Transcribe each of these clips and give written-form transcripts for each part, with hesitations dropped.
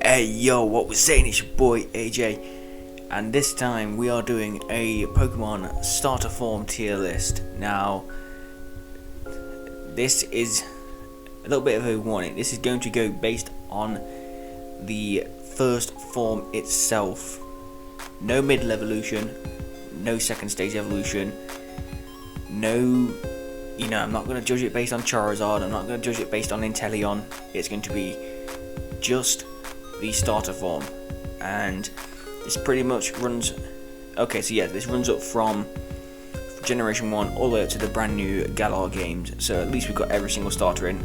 Hey yo, what we're saying is your boy AJ, and this time we are doing a Pokemon starter form tier list. Now, this is a little bit of a warning. This is going to go based on the first form itself. No middle evolution, no second stage evolution, no, I'm not going to judge it based on Charizard, I'm not going to judge it based on Inteleon. It's going to be just the starter form, and this pretty much runs this runs up from generation 1 all the way up to the brand new Galar games, so at least we've got every single starter in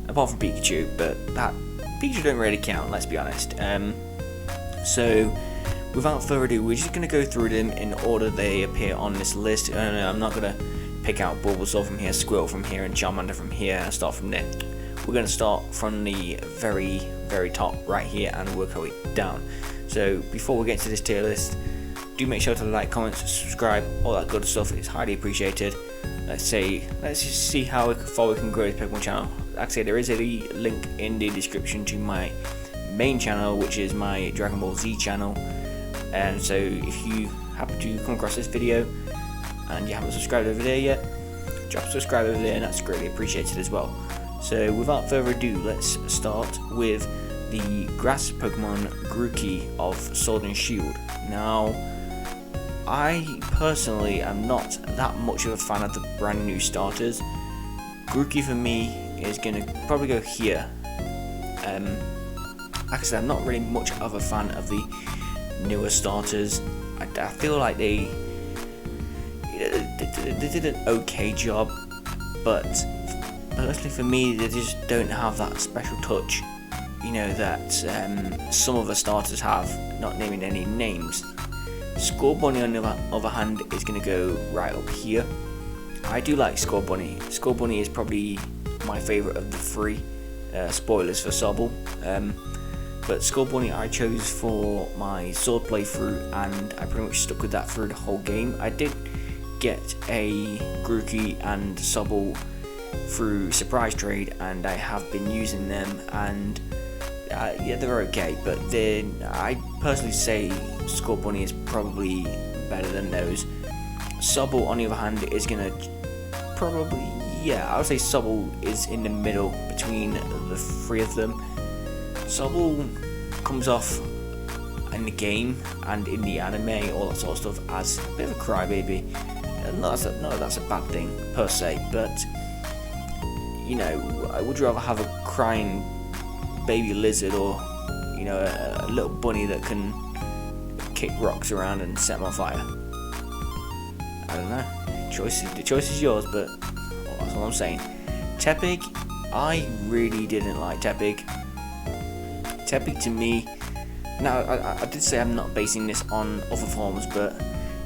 apart from Pikachu, but that Pikachu don't really count, let's be honest. So without further ado, we're just going to go through them in order they appear on this list. I'm not going to pick out Bulbasaur from here, Squirtle from here, and Charmander from here and start from there. We're going to start from the very top right here and work our way down. So before we get to this tier list, do make sure to like, comment, subscribe, all that good stuff. It's highly appreciated. Let's just see how far we can grow this Pokemon channel. Like I say, there is a link in the description to my main channel, which is my Dragon Ball Z channel, and so if you happen to come across this video and you haven't subscribed over there yet, drop a subscribe over there and that's greatly appreciated as well. So without further ado, let's start with the grass Pokemon Grookey of Sword and Shield. Now, I personally am not that much of a fan of the brand new starters. Grookey for me is going to probably go here. Like I said, I'm not really much of a fan of the newer starters. I feel like they did an okay job, but personally for me, they just don't have that special touch, that some of the starters have, not naming any names. Scorbunny, on the other hand, is going to go right up here. I do like Scorbunny. Scorbunny is probably my favourite of the three. Spoilers for Sobble. But Scorbunny I chose for my sword playthrough, and I pretty much stuck with that through the whole game. I did get a Grookey and Sobble through surprise trade, and I have been using them, and they're okay, but then I personally say Scorbunny is probably better than those. Sobble, on the other hand, is gonna probably, I would say Sobble is in the middle between the three of them. Sobble comes off in the game and in the anime, all that sort of stuff, as a bit of a crybaby. No, that's a bad thing per se, but I would rather have a crying baby lizard or a little bunny that can kick rocks around and set them on fire. I don't know. The choice is yours, but that's all I'm saying. Tepig, I really didn't like Tepig. Tepig to me, now I did say I'm not basing this on other forms, but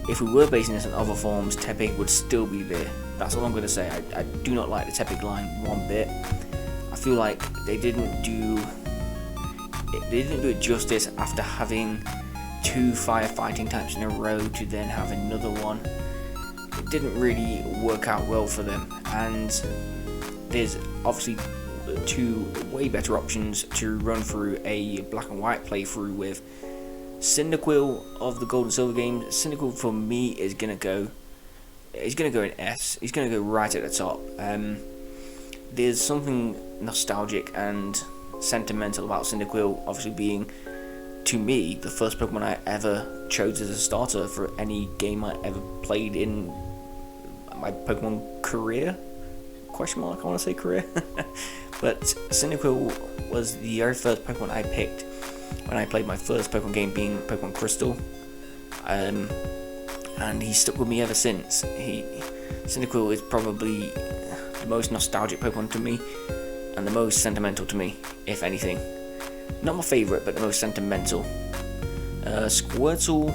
if we were basing this on other forms, Tepig would still be there. That's all I'm going to say. I do not like the Tepig line one bit. I feel like they didn't do it justice after having 2 firefighting types in a row to then have another one. It didn't really work out well for them, and there's obviously 2 way better options to run through a black and white playthrough with. Cyndaquil of the Gold and Silver game. Cyndaquil for me is gonna go in S. He's gonna go right at the top. There's something nostalgic and sentimental about Cyndaquil, obviously being, to me, the first Pokemon I ever chose as a starter for any game I ever played in my Pokemon career. Question mark, I want to say career. But Cyndaquil was the very first Pokemon I picked when I played my first Pokemon game, being Pokemon Crystal, and he's stuck with me ever since. Cyndaquil is probably the most nostalgic Pokemon to me, and the most sentimental to me, if anything. Not my favourite, but the most sentimental. Squirtle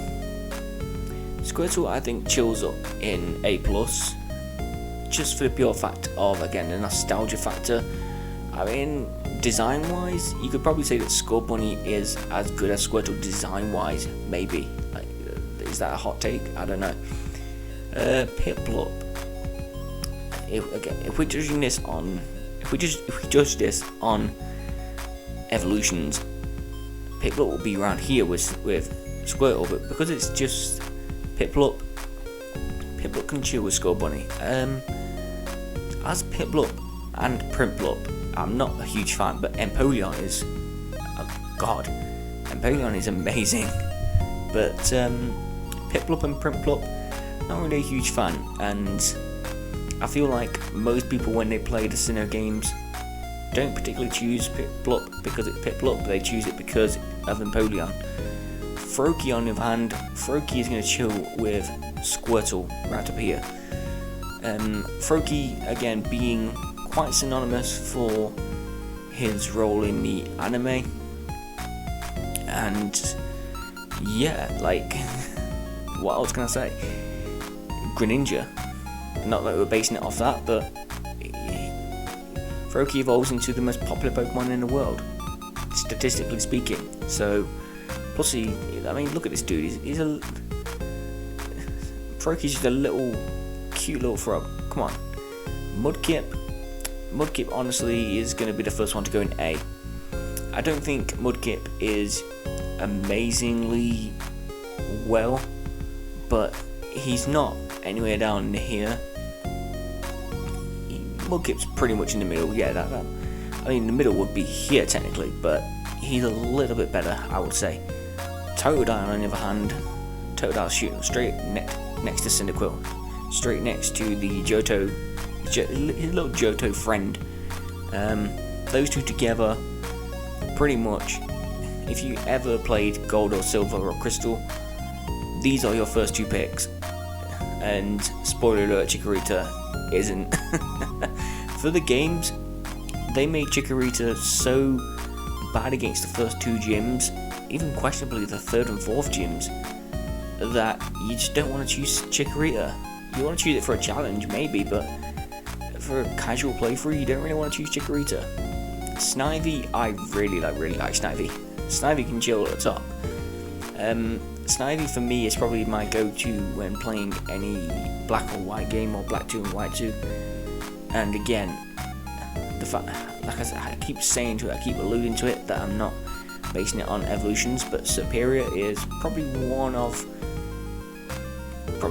I think chills up in A+, just for the pure fact of, again, the nostalgia factor. I mean, design-wise, you could probably say that Scorbunny is as good as Squirtle design-wise, maybe. Is that a hot take? I don't know. Piplup. If we're judging this on, if we judge this on evolutions, Piplup will be around here with Squirtle, but because it's just Piplup can chill with Scorbunny. As Piplup and Primplup, I'm not a huge fan, but Empoleon is, oh god, Empoleon is amazing. But Piplup and Primplup, not really a huge fan, and I feel like most people when they play the Sinnoh games don't particularly choose Piplup because it's Piplup, they choose it because of Empoleon. Froakie on the other hand, Froakie is going to chill with Squirtle right up here. Froakie again being quite synonymous for his role in the anime, and yeah, like what else can I say? Greninja, not that we're basing it off that, but Froakie evolves into the most popular Pokemon in the world, statistically speaking. So, plus I mean, look at this dude. Froakie's just a little, cute little frog. Come on, Mudkip honestly is going to be the first one to go in A. I don't think Mudkip is amazingly well, but he's not anywhere down here. Mudkip's pretty much in the middle, yeah, I mean the middle would be here technically, but he's a little bit better, I would say. Totodile on the other hand, Totodile's shooting straight next to Cyndaquil, straight next to the Johto, his little Johto friend. Those two together, pretty much, if you ever played Gold or Silver or Crystal, these are your first two picks. And spoiler alert, Chikorita isn't. For the games, they made Chikorita so bad against the first two gyms, even questionably the third and fourth gyms, that you just don't want to choose Chikorita. You want to choose it for a challenge maybe, but for a casual playthrough you don't really want to choose Chikorita. Snivy, I really like Snivy. Snivy can chill at the top. Snivy for me is probably my go-to when playing any black or white game, or black 2 and white 2. And again, the fact, like I keep saying to it, I keep alluding to it, that I'm not basing it on evolutions, but Superior is probably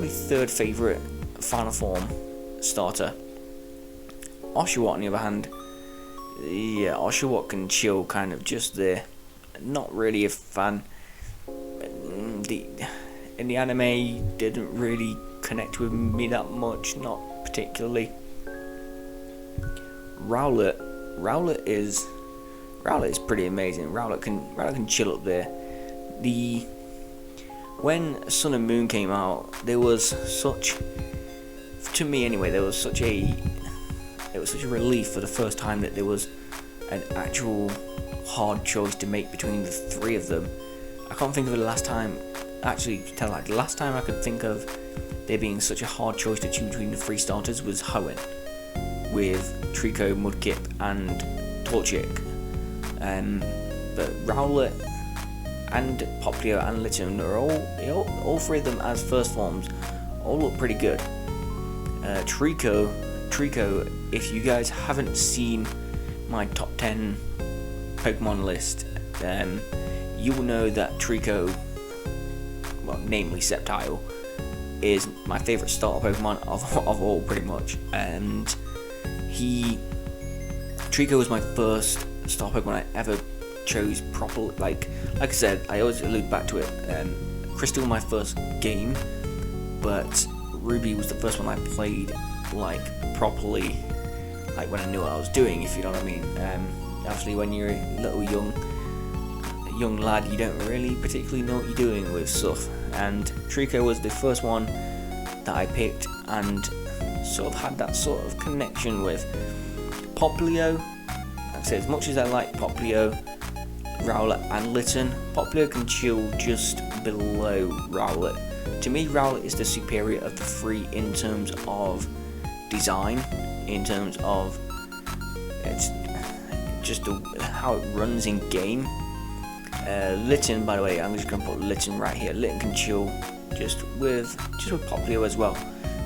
third favourite final form starter. Oshawott on the other hand, yeah, Oshawott can chill kind of just there. Not really a fan. In the anime, didn't really connect with me that much, not particularly. Rowlet is pretty amazing. Rowlet can chill up there. When Sun and Moon came out, there was such, to me anyway, it was such a relief for the first time that there was an actual hard choice to make between the three of them. I can't think of the last time. Actually, the last time I could think of there being such a hard choice to choose between the three starters was Hoenn, with Trico, Mudkip, and Torchic. But Rowlet and Popplio and Litten are all three of them as first forms all look pretty good. Trico, if you guys haven't seen my top 10 Pokemon list, you will know that Trico, well, namely Sceptile, is my favourite starter Pokemon of all, pretty much. And Trico was my first starter Pokemon I ever chose properly. Like I said, I always allude back to it. Crystal my first game, but Ruby was the first one I played like properly, like when I knew what I was doing, if you know what I mean. Obviously when you're a little young lad, you don't really particularly know what you're doing with stuff, and Trico was the first one that I picked and sort of had that sort of connection with. Popplio, like I said, as much as I like Popplio, Rowlet and Litten, Popplio can chill just below Rowlet. To me, Rowlet is the superior of the three in terms of design, in terms of it's just how it runs in game. Litten, by the way, I'm just going to put Litten right here. Litten can chill just with Popplio as well.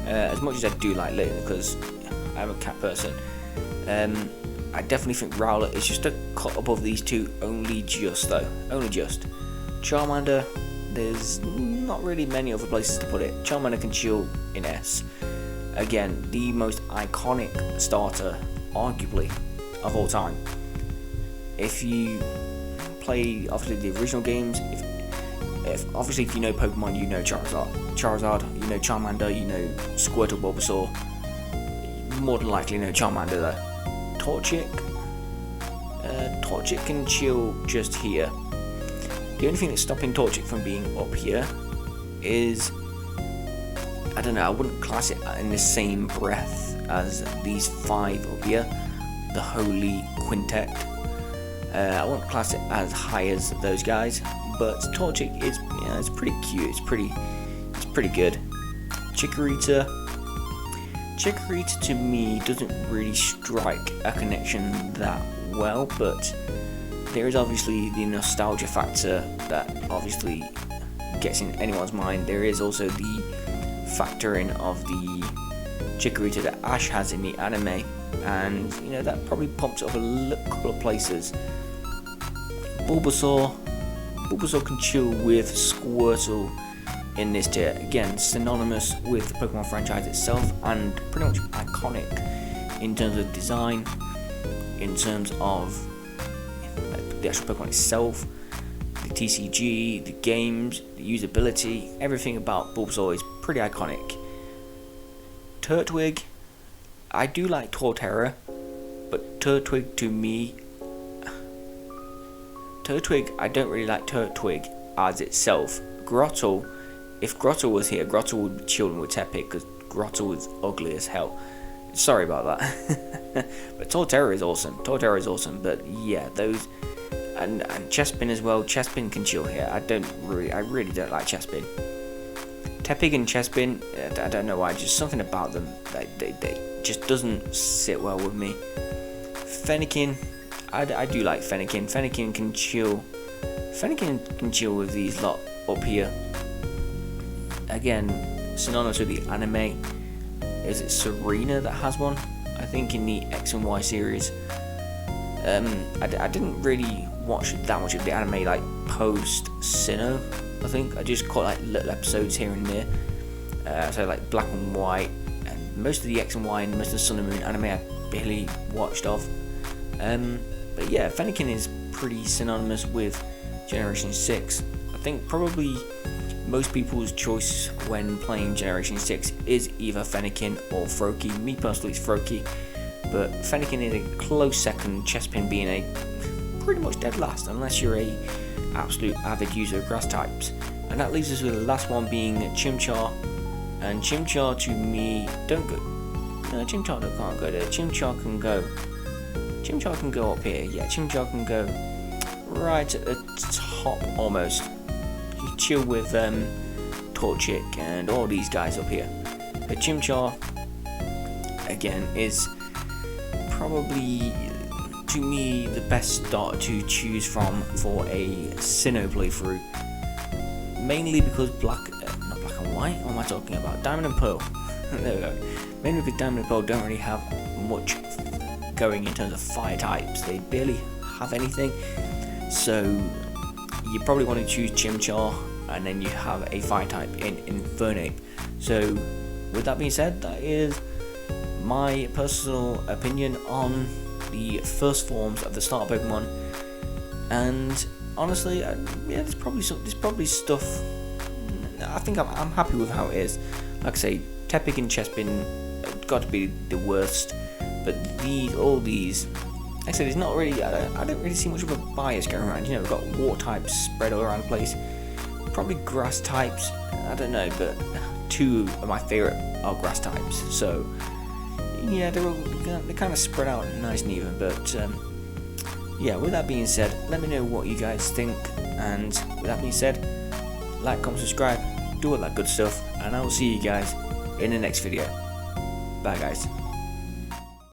As much as I do like Litten, because I'm a cat person. I definitely think Rowlet is just a cut above these two, only just though, only just. Charmander, there's not really many other places to put it. Charmander can chill in S. Again, the most iconic starter, arguably, of all time. If you play obviously the original games, if obviously if you know Pokemon, you know Charizard, you know Charmander, you know Squirtle, Bulbasaur. More than likely know Charmander though. Torchic can chill just here. The only thing that's stopping Torchic from being up here is, I don't know, I wouldn't class it in the same breath as these 5 up here, the Holy Quintet. I wouldn't class it as high as those guys, but Torchic is, it's pretty cute. It's pretty good. Chikorita to me doesn't really strike a connection that well, but there is obviously the nostalgia factor that obviously gets in anyone's mind. There is also the factoring of the Chikorita that Ash has in the anime, and that probably pumps up a couple of places. Bulbasaur can chill with Squirtle in this tier. Again, synonymous with the Pokemon franchise itself, and pretty much iconic in terms of design, in terms of the actual Pokemon itself, the TCG, the games, the usability, everything about Bulbasaur is pretty iconic. Turtwig, I do like Torterra, but Turtwig to me, I don't really like Turtwig as itself. Grottle, if Grottle was here, Grottle would be chilling with Tepic because Grottle is ugly as hell. Sorry about that. But Torterra is awesome. But yeah, those and Chespin as well. Chespin can chill here. I really don't like Chespin. Tepic and Chespin, I don't know why. Just something about them, they just doesn't sit well with me. Fennekin, I do like Fennekin. Fennekin can chill with these lot up here. Again, synonymous with the anime. Is it Serena that has one? I think in the X and Y series. I didn't really watch that much of the anime like post Sinnoh. I think I just caught like little episodes here and there. So like Black and White, and most of the X and Y and most of the Sun and Moon anime I barely watched of. But yeah, Fennekin is pretty synonymous with Generation 6. I think probably most people's choice when playing Generation 6 is either Fennekin or Froakie. Me personally, it's Froakie, but Fennekin is a close second, Chespin being a pretty much dead last, unless you're a absolute avid user of grass types. And that leaves us with the last one being Chimchar. And Chimchar to me, don't go. No, Chimchar can't go there. Chimchar can go up here. Yeah, Chimchar can go right at the top almost. You chill with Torchic and all these guys up here. But Chimchar, again, is probably, to me, the best starter to choose from for a Sinnoh playthrough. Mainly because not Black and White, what am I talking about? Diamond and Pearl. There we go. Mainly because Diamond and Pearl don't really have much going in terms of fire types. They barely have anything. So you probably want to choose Chimchar, and then you have a fire type in Infernape. So with that being said, that is my personal opinion on the first forms of the starter Pokemon. And honestly, yeah, there's probably stuff. I think I'm happy with how it is. Like I say, Tepic and Chespin got to be the worst, but all these, like I said, it's not really. I don't really see much of a bias going around. We've got water types spread all around the place. Probably grass types. I don't know, but 2 of my favorite are grass types. So yeah, they're kind of spread out nice and even. But yeah, with that being said, let me know what you guys think. And with that being said, like, comment, subscribe, do all that good stuff, and I will see you guys in the next video. Bye guys.